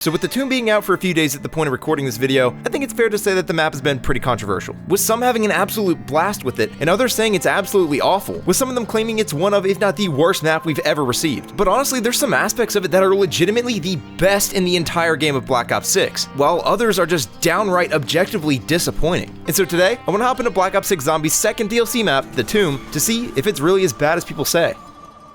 So with the tomb being out for a few days at the point of recording this video, I think it's fair to say that the map has been pretty controversial, with some having an absolute blast with it, and others saying it's absolutely awful, with some of them claiming it's one of, if not the worst map we've ever received. But honestly, there's some aspects of it that are legitimately the best in the entire game of Black Ops 6, while others are just downright objectively disappointing. And so today, I want to hop into Black Ops 6 Zombies' second DLC map, the Tomb, to see if it's really as bad as people say.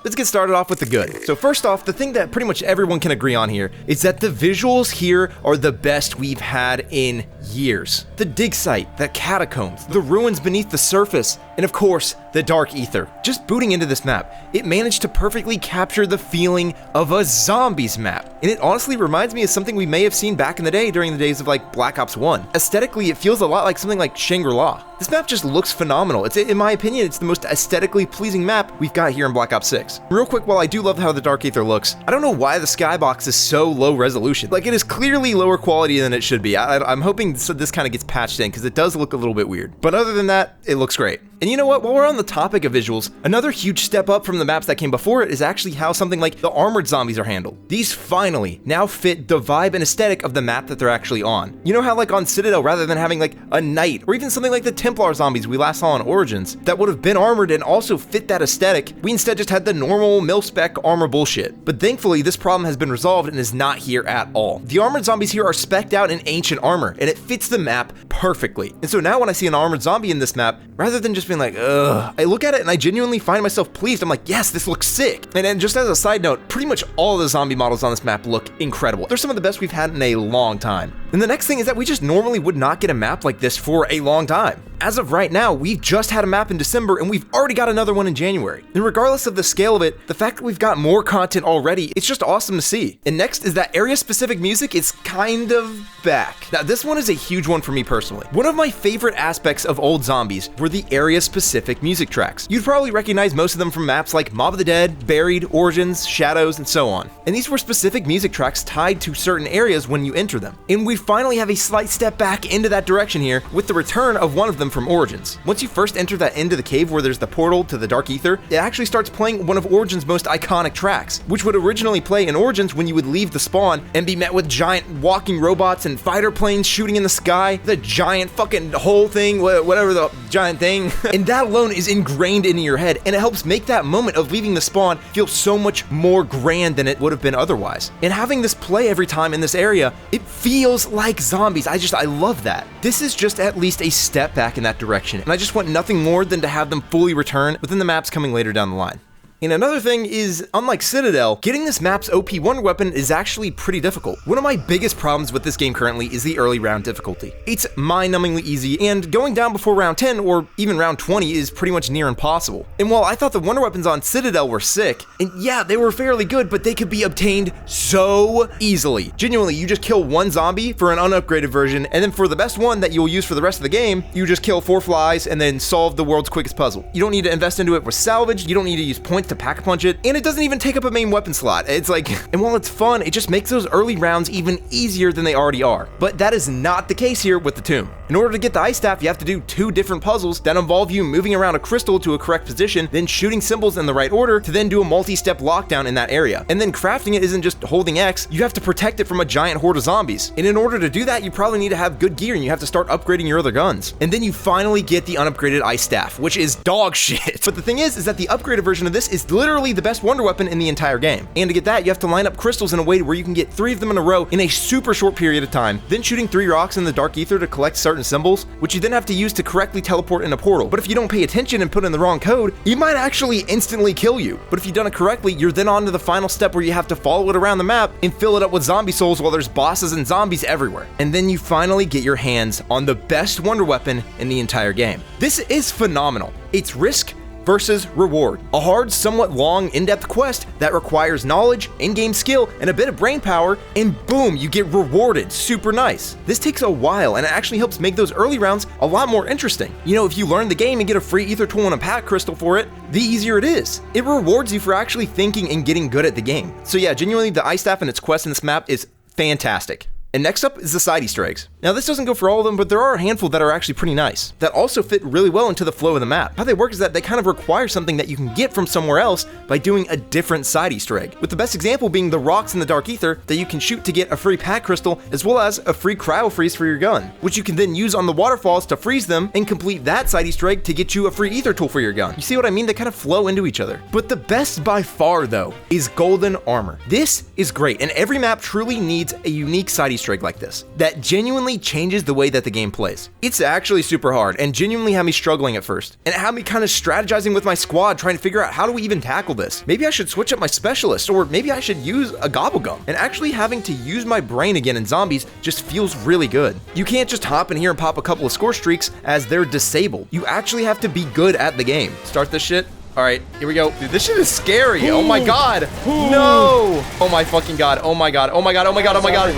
Let's get started off with the good. So first off, the thing that pretty much everyone can agree on here is that the visuals here are the best we've had in years. The dig site, the catacombs, the ruins beneath the surface, and of course, the dark ether. Just booting into this map, it managed to perfectly capture the feeling of a zombies map. And it honestly reminds me of something we may have seen back in the day during the days of like Black Ops 1. Aesthetically, it feels a lot like something like Shangri-La. This map just looks phenomenal. In my opinion, it's the most aesthetically pleasing map we've got here in Black Ops 6. Real quick, while I do love how the dark ether looks, I don't know why the skybox is so low resolution. Like, it is clearly lower quality than it should be. I'm hoping this kind of gets patched in because it does look a little bit weird. But other than that, it looks great. And you know what, while we're on the topic of visuals, another huge step up from the maps that came before it is actually how something like the armored zombies are handled. These finally now fit the vibe and aesthetic of the map that they're actually on. You know how like on Citadel, rather than having like a knight, or even something like the Templar zombies we last saw on Origins, that would have been armored and also fit that aesthetic, we instead just had the normal mil-spec armor bullshit. But thankfully, this problem has been resolved and is not here at all. The armored zombies here are spec'd out in ancient armor, and it fits the map perfectly. And so now when I see an armored zombie in this map, rather than just being like, ugh, I look at it and I genuinely find myself pleased. I'm like, yes, this looks sick. And then just as a side note, pretty much all the zombie models on this map look incredible. They're some of the best we've had in a long time. And the next thing is that we just normally would not get a map like this for a long time. As of right now, we've just had a map in December and we've already got another one in January. And regardless of the scale of it, the fact that we've got more content already, it's just awesome to see. And next is that area-specific music is kind of back. Now, this one is a huge one for me personally. One of my favorite aspects of old Zombies were the area-specific music tracks. You'd probably recognize most of them from maps like Mob of the Dead, Buried, Origins, Shadows, and so on. And these were specific music tracks tied to certain areas when you enter them. And we finally have a slight step back into that direction here with the return of one of them from Origins. Once you first enter that end of the cave where there's the portal to the dark ether, it actually starts playing one of Origins' most iconic tracks, which would originally play in Origins when you would leave the spawn and be met with giant walking robots and fighter planes shooting in the sky, the giant fucking whole thing, whatever the giant thing. And that alone is ingrained into your head, and it helps make that moment of leaving the spawn feel so much more grand than it would have been otherwise. And having this play every time in this area, it feels like Zombies. I love that. This is just at least a step back in that direction, and I just want nothing more than to have them fully return within the maps coming later down the line. And another thing is, unlike Citadel, getting this map's OP wonder weapon is actually pretty difficult. One of my biggest problems with this game currently is the early round difficulty. It's mind-numbingly easy, and going down before round 10 or even round 20 is pretty much near impossible. And while I thought the wonder weapons on Citadel were sick, and yeah, they were fairly good, but they could be obtained so easily. Genuinely, you just kill one zombie for an unupgraded version, and then for the best one that you'll use for the rest of the game, you just kill 4 flies and then solve the world's quickest puzzle. You don't need to invest into it with salvage, you don't need to use points to pack-a-punch it, and it doesn't even take up a main weapon slot. It's like, and while it's fun, it just makes those early rounds even easier than they already are. But that is not the case here with the Tomb. In order to get the ice staff, you have to do 2 different puzzles that involve you moving around a crystal to a correct position, then shooting symbols in the right order to then do a multi-step lockdown in that area. And then crafting it isn't just holding X, you have to protect it from a giant horde of zombies. And in order to do that, you probably need to have good gear and you have to start upgrading your other guns. And then you finally get the unupgraded ice staff, which is dog shit. But the thing is that the upgraded version of this is literally the best wonder weapon in the entire game. And to get that, you have to line up crystals in a way where you can get 3 of them in a row in a super short period of time, then shooting 3 rocks in the dark ether to collect certain symbols, which you then have to use to correctly teleport in a portal. But if you don't pay attention and put in the wrong code, it might actually instantly kill you. But if you've done it correctly, you're then on to the final step where you have to follow it around the map and fill it up with zombie souls while there's bosses and zombies everywhere. And then you finally get your hands on the best wonder weapon in the entire game. This is phenomenal. It's risk versus reward. A hard, somewhat long, in-depth quest that requires knowledge, in-game skill, and a bit of brain power, and boom, you get rewarded super nice. This takes a while, and it actually helps make those early rounds a lot more interesting. You know, if you learn the game and get a free Aether tool and a pack crystal for it, the easier it is. It rewards you for actually thinking and getting good at the game. So yeah, genuinely, the ice staff and its quest in this map is fantastic. And next up is the side Easter eggs. Now this doesn't go for all of them, but there are a handful that are actually pretty nice, that also fit really well into the flow of the map. How they work is that they kind of require something that you can get from somewhere else by doing a different side Easter egg, with the best example being the rocks in the Dark Aether that you can shoot to get a free pack crystal, as well as a free cryo freeze for your gun, which you can then use on the waterfalls to freeze them and complete that side Easter egg to get you a free Aether tool for your gun. You see what I mean? They kind of flow into each other. But the best by far though is golden armor. This is great, and every map truly needs a unique side Easter egg like this that genuinely changes the way that the game plays. It's actually super hard and genuinely had me struggling at first, and it had me kind of strategizing with my squad trying to figure out how do we even tackle this. Maybe I should switch up my specialist, or maybe I should use a gobblegum. And actually having to use my brain again in zombies just feels really good. You can't just hop in here and pop a couple of score streaks as they're disabled. You actually have to be good at the game. Start this shit. All right, here we go. Dude, this shit is scary. Ooh. Oh my God. Ooh. No. Oh my fucking God. Oh my God. Oh my God. Oh my God. Oh my God.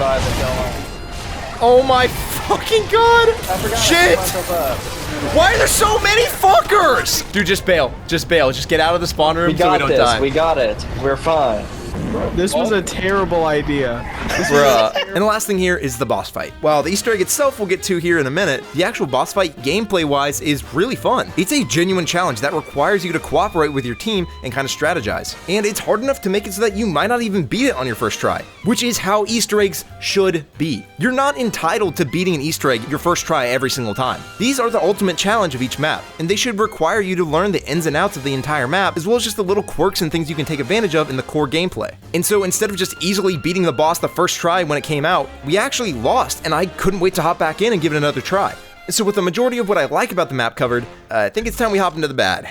Oh my fucking God. Shit. Why are there so many fuckers? Dude, just bail. Just bail. Just get out of the spawn room so we don't die. We got it. We're fine. This was a terrible idea. Bruh. And the last thing here is the boss fight. While the Easter egg itself we'll get to here in a minute, the actual boss fight gameplay-wise is really fun. It's a genuine challenge that requires you to cooperate with your team and kind of strategize. And it's hard enough to make it so that you might not even beat it on your first try, which is how Easter eggs should be. You're not entitled to beating an Easter egg your first try every single time. These are the ultimate challenge of each map, and they should require you to learn the ins and outs of the entire map, as well as just the little quirks and things you can take advantage of in the core gameplay. And so instead of just easily beating the boss the first try when it came out, we actually lost, and I couldn't wait to hop back in and give it another try. And so with the majority of what I like about the map covered, I think it's time we hop into the bad.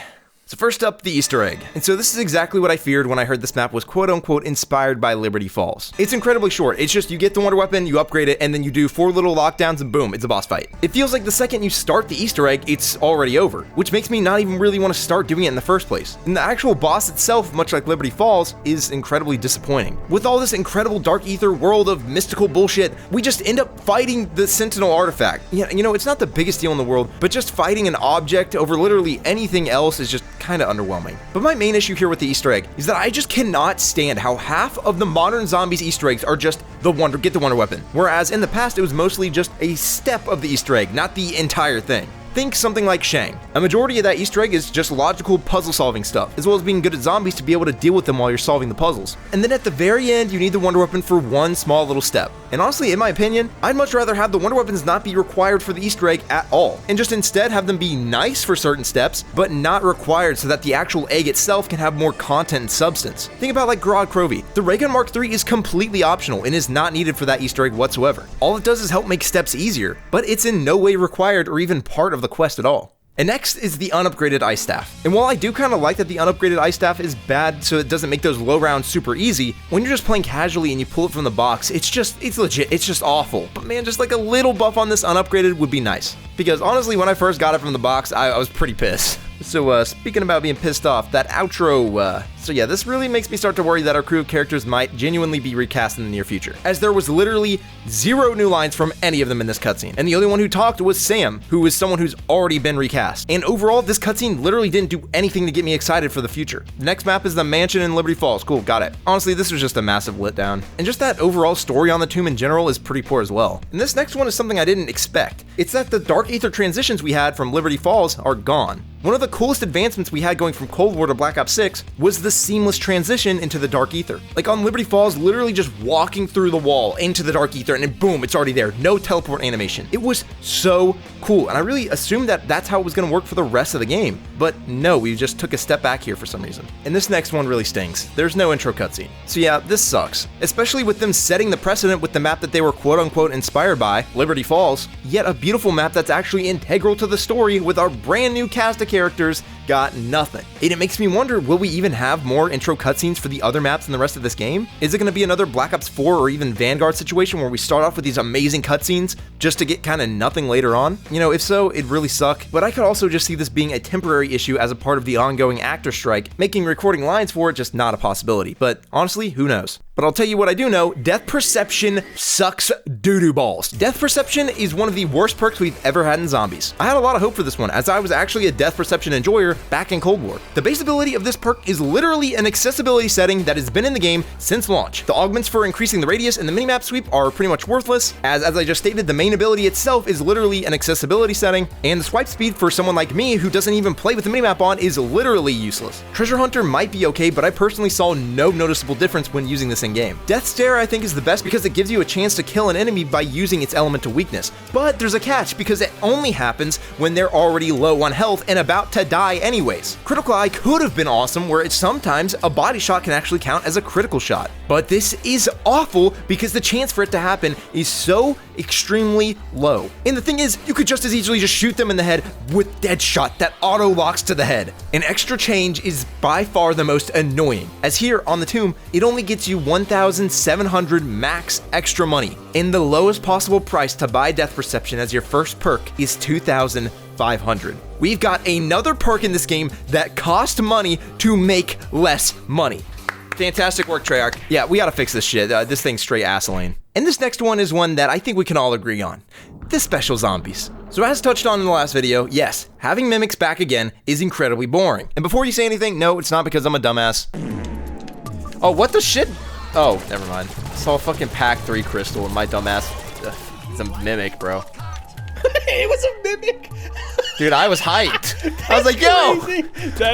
So first up, the Easter egg. And so this is exactly what I feared when I heard this map was quote-unquote inspired by Liberty Falls. It's incredibly short. It's just you get the wonder weapon, you upgrade it, and then you do 4 little lockdowns and boom, it's a boss fight. It feels like the second you start the Easter egg, it's already over, which makes me not even really want to start doing it in the first place. And the actual boss itself, much like Liberty Falls, is incredibly disappointing. With all this incredible Dark Aether world of mystical bullshit, we just end up fighting the Sentinel artifact. Yeah, you know, it's not the biggest deal in the world, but just fighting an object over literally anything else is just kind of underwhelming. But my main issue here with the Easter egg is that I just cannot stand how half of the modern zombies Easter eggs are just get the wonder weapon, whereas in the past it was mostly just a step of the Easter egg, not the entire thing. Think something like 𝘾𝙤𝙤𝙢𝙪𝙾. A majority of that Easter egg is just logical puzzle solving stuff, as well as being good at zombies to be able to deal with them while you're solving the puzzles. And then at the very end, you need the wonder weapon for one small little step. And honestly, in my opinion, I'd much rather have the wonder weapons not be required for the Easter egg at all, and just instead have them be nice for certain steps, but not required so that the actual egg itself can have more content and substance. Think about like 𝘾𝙤𝙢𝙢𝙀. The ray gun Mark III is completely optional and is not needed for that Easter egg whatsoever. All it does is help make steps easier, but it's in no way required or even part of the quest at all. And next is the unupgraded ice staff. And while I do kind of like that the unupgraded ice staff is bad so it doesn't make those low rounds super easy, when you're just playing casually and you pull it from the box, it's legit, it's just awful. But man, just like a little buff on this unupgraded would be nice. Because honestly, when I first got it from the box, I was pretty pissed. So speaking about being pissed off, that outro, so yeah, this really makes me start to worry that our crew of characters might genuinely be recast in the near future, as there was literally 0 new lines from any of them in this cutscene. And the only one who talked was Sam, who is someone who's already been recast. And overall, this cutscene literally didn't do anything to get me excited for the future. The next map is the mansion in Liberty Falls. Cool, got it. Honestly, this was just a massive letdown. And just that overall story on the tomb in general is pretty poor as well. And this next one is something I didn't expect. It's that the Dark Aether transitions we had from Liberty Falls are gone. One of the coolest advancements we had going from Cold War to Black Ops 6 was the seamless transition into the Dark Aether. Like on Liberty Falls, literally just walking through the wall into the Dark Aether and then boom, it's already there. No teleport animation. It was so cool, and I really assumed that that's how it was going to work for the rest of the game. But no, we just took a step back here for some reason. And this next one really stings. There's no intro cutscene. So yeah, this sucks. Especially with them setting the precedent with the map that they were quote-unquote inspired by, Liberty Falls, yet a beautiful map that's actually integral to the story with our brand new cast of characters got nothing. And it makes me wonder, will we even have more intro cutscenes for the other maps in the rest of this game? Is it going to be another Black Ops 4 or even Vanguard situation where we start off with these amazing cutscenes just to get kind of nothing later on? You know, if so, it'd really suck, but I could also just see this being a temporary issue as a part of the ongoing actor strike, making recording lines for it just not a possibility. But honestly, who knows? But I'll tell you what I do know, depth perception sucks doo-doo balls. Death Perception is one of the worst perks we've ever had in Zombies. I had a lot of hope for this one, as I was actually a Death Perception enjoyer back in Cold War. The base ability of this perk is literally an accessibility setting that has been in the game since launch. The augments for increasing the radius and the minimap sweep are pretty much worthless, as I just stated, the main ability itself is literally an accessibility setting, and the swipe speed for someone like me who doesn't even play with the minimap on is literally useless. Treasure Hunter might be okay, but I personally saw no noticeable difference when using this in-game. Death Stare I think is the best because it gives you a chance to kill an enemy by using its elemental weakness, but there's a catch because it only happens when they're already low on health and about to die anyways. Critical Eye could have been awesome, where it's sometimes a body shot can actually count as a critical shot, but this is awful because the chance for it to happen is so extremely low. And the thing is, you could just as easily just shoot them in the head with dead shot that auto locks to the head. An extra change is by far the most annoying, as here on the tomb, it only gets you 1,700 max extra money, and the lowest possible price to buy Death Perception as your first perk is 2,500. We've got another perk in this game that cost money to make less money. Fantastic work, Treyarch. Yeah, we gotta fix this shit. This thing's straight asinine. And this next one is one that I think we can all agree on. The special zombies. So as touched on in the last video, yes, having mimics back again is incredibly boring. And before you say anything, no, it's not because I'm a dumbass. Oh, what the shit? Oh, never mind. I saw a fucking pack 3 crystal and my dumbass. It's a mimic, bro. It was a mimic. Dude, I was hyped. I was like, yo! I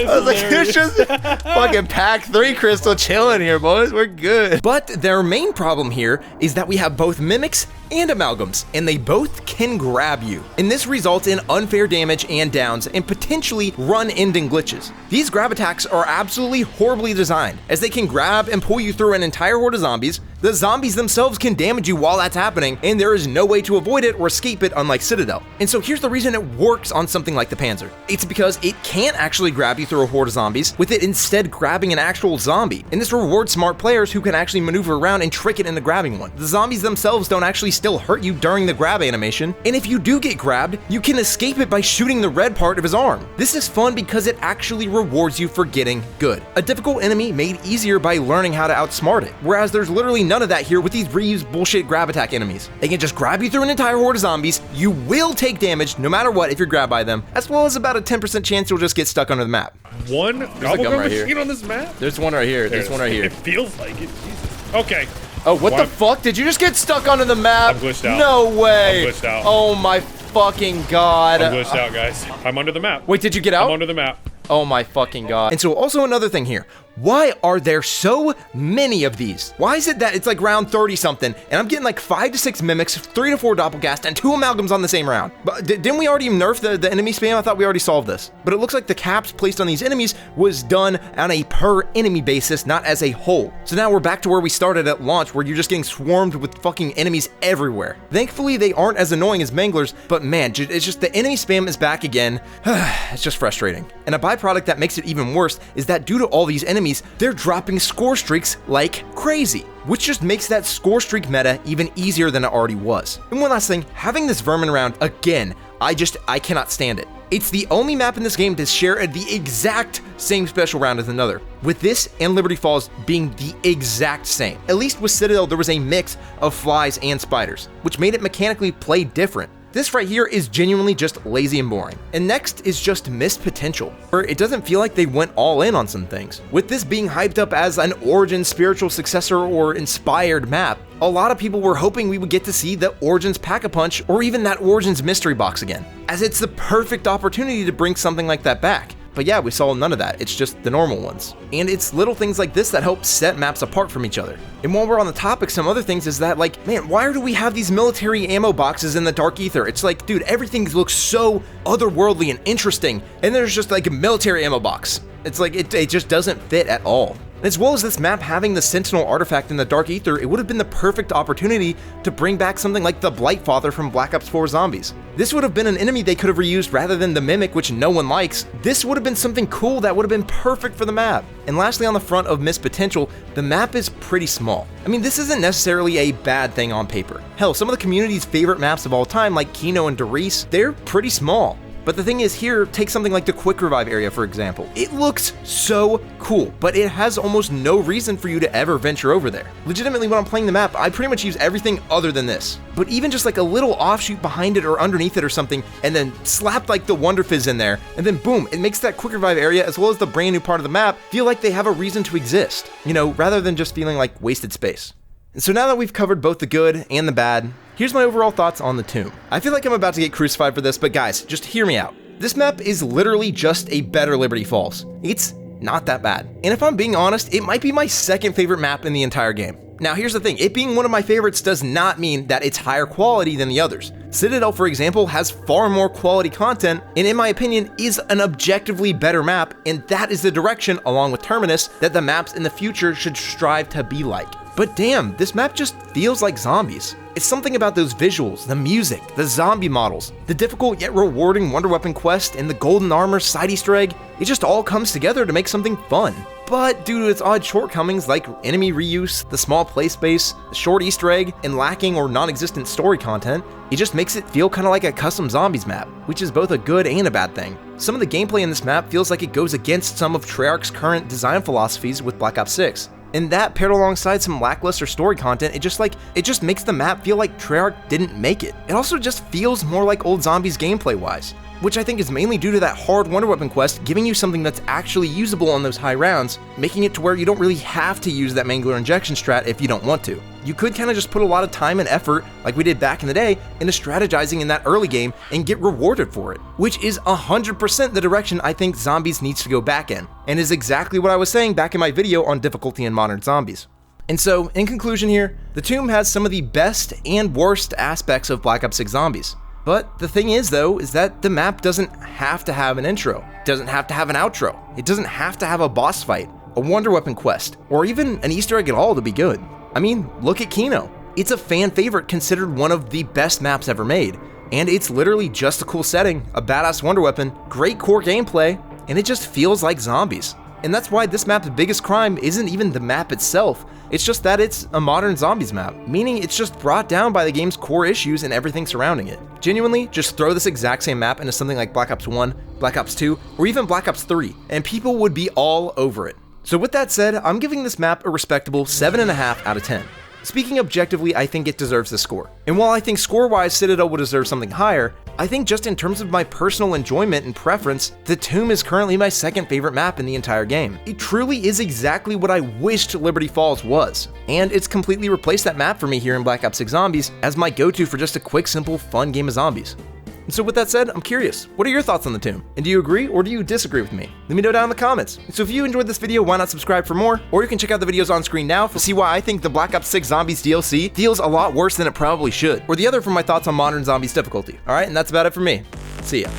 was like, it's just fucking pack 3 crystal chilling here, boys. We're good. But their main problem here is that we have both mimics and amalgams, and they both can grab you. And this results in unfair damage and downs, and potentially run-ending glitches. These grab attacks are absolutely horribly designed, as they can grab and pull you through an entire horde of zombies. The zombies themselves can damage you while that's happening, and there is no way to avoid it or escape it, unlike Citadel. And so here's the reason it works on something like the Panzer. It's because it can't actually grab you through a horde of zombies, with it instead grabbing an actual zombie. And this rewards smart players who can actually maneuver around and trick it into grabbing one. The zombies themselves don't actually still hurt you during the grab animation, and if you do get grabbed, you can escape it by shooting the red part of his arm. This is fun because it actually rewards you for getting good. A difficult enemy made easier by learning how to outsmart it, whereas there's literally none of that here with these reused bullshit grab attack enemies. They can just grab you through an entire horde of zombies, you will take damage no matter what if you're grabbed by them, as well as about a 10% chance you'll just get stuck under the map. One gobblegum right machine on this map? There's one right here. There's one right here. It feels like it. Jesus. Okay. Oh, what the fuck? Did you just get stuck under the map? I'm glitched out. No way. I'm glitched out. Oh my fucking god. I'm glitched out, guys. I'm under the map. Wait, did you get out? I'm under the map. Oh my fucking god. And so also another thing here. Why are there so many of these? Why is it that it's like round 30 something and I'm getting like 5 to 6 mimics, 3 to 4 doppelgast, and 2 amalgams on the same round? But didn't we already nerf the enemy spam? I thought we already solved this. But it looks like the caps placed on these enemies was done on a per enemy basis, not as a whole. So now we're back to where we started at launch, where you're just getting swarmed with fucking enemies everywhere. Thankfully, they aren't as annoying as manglers, but man, it's just the enemy spam is back again. It's just frustrating. And a byproduct that makes it even worse is that due to all these enemies, they're dropping score streaks like crazy, which just makes that score streak meta even easier than it already was. And one last thing, having this vermin round again, I cannot stand it. It's the only map in this game to share the exact same special round as another, with this and Liberty Falls being the exact same. At least with Citadel, there was a mix of flies and spiders, which made it mechanically play different. This right here is genuinely just lazy and boring. And next is just missed potential, where it doesn't feel like they went all in on some things. With this being hyped up as an Origins spiritual successor or inspired map, a lot of people were hoping we would get to see the Origins Pack-a-Punch or even that Origins mystery box again, as it's the perfect opportunity to bring something like that back. But yeah, we saw none of that. It's just the normal ones. And it's little things like this that help set maps apart from each other. And while we're on the topic, some other things is that, like, man, why do we have these military ammo boxes in the Dark Aether? It's like, dude, everything looks so otherworldly and interesting, and there's just like a military ammo box. It's like, it just doesn't fit at all. As well as this map having the Sentinel artifact in the Dark Aether, it would have been the perfect opportunity to bring back something like the Blightfather from Black Ops 4 Zombies. This would have been an enemy they could have reused rather than the Mimic, which no one likes. This would have been something cool that would have been perfect for the map. And lastly, on the front of missed potential, the map is pretty small. I mean, this isn't necessarily a bad thing on paper. Hell, some of the community's favorite maps of all time, like Kino and Derice, they're pretty small. But the thing is here, take something like the quick revive area for example. It looks so cool, but it has almost no reason for you to ever venture over there. Legitimately, when I'm playing the map, I pretty much use everything other than this. But even just like a little offshoot behind it or underneath it or something, and then slap like the Wonder Fizz in there, and then boom, it makes that quick revive area as well as the brand new part of the map feel like they have a reason to exist, you know, rather than just feeling like wasted space. And so now that we've covered both the good and the bad, here's my overall thoughts on the tomb. I feel like I'm about to get crucified for this, but guys, just hear me out. This map is literally just a better Liberty Falls. It's not that bad. And if I'm being honest, it might be my second favorite map in the entire game. Now here's the thing, it being one of my favorites does not mean that it's higher quality than the others. Citadel, for example, has far more quality content, and in my opinion, is an objectively better map, and that is the direction, along with Terminus, that the maps in the future should strive to be like. But damn, this map just feels like Zombies. It's something about those visuals, the music, the zombie models, the difficult yet rewarding Wonder Weapon quest, and the golden armor side Easter egg. It just all comes together to make something fun. But due to its odd shortcomings like enemy reuse, the small play space, the short Easter egg, and lacking or non-existent story content, it just makes it feel kind of like a custom Zombies map, which is both a good and a bad thing. Some of the gameplay in this map feels like it goes against some of Treyarch's current design philosophies with Black Ops 6. And that paired alongside some lackluster story content, it just makes the map feel like Treyarch didn't make it. It also just feels more like old Zombies gameplay wise, which I think is mainly due to that hard Wonder Weapon quest giving you something that's actually usable on those high rounds, making it to where you don't really have to use that Mangler injection strat if you don't want to. You could kind of just put a lot of time and effort, like we did back in the day, into strategizing in that early game and get rewarded for it, which is 100% the direction I think Zombies needs to go back in, and is exactly what I was saying back in my video on difficulty in modern Zombies. And so, in conclusion here, the tomb has some of the best and worst aspects of Black Ops 6 Zombies. But the thing is though, is that the map doesn't have to have an intro, it doesn't have to have an outro, it doesn't have to have a boss fight, a Wonder Weapon quest, or even an Easter egg at all to be good. I mean, look at Kino. It's a fan favorite considered one of the best maps ever made, and it's literally just a cool setting, a badass Wonder Weapon, great core gameplay, and it just feels like Zombies. And that's why this map's biggest crime isn't even the map itself, it's just that it's a modern Zombies map, meaning it's just brought down by the game's core issues and everything surrounding it. Genuinely, just throw this exact same map into something like Black Ops 1, Black Ops 2, or even Black Ops 3, and people would be all over it. So with that said, I'm giving this map a respectable 7.5 out of 10. Speaking objectively, I think it deserves this score. And while I think score-wise Citadel would deserve something higher, I think just in terms of my personal enjoyment and preference, the Tomb is currently my second favorite map in the entire game. It truly is exactly what I wished Liberty Falls was, and it's completely replaced that map for me here in Black Ops 6 Zombies as my go-to for just a quick, simple, fun game of zombies. And so with that said, I'm curious, what are your thoughts on the Tomb? And do you agree or do you disagree with me? Let me know down in the comments. And so if you enjoyed this video, why not subscribe for more? Or you can check out the videos on screen now to see why I think the Black Ops 6 Zombies DLC feels a lot worse than it probably should. Or the other for my thoughts on modern Zombies difficulty. Alright, and that's about it for me. See ya.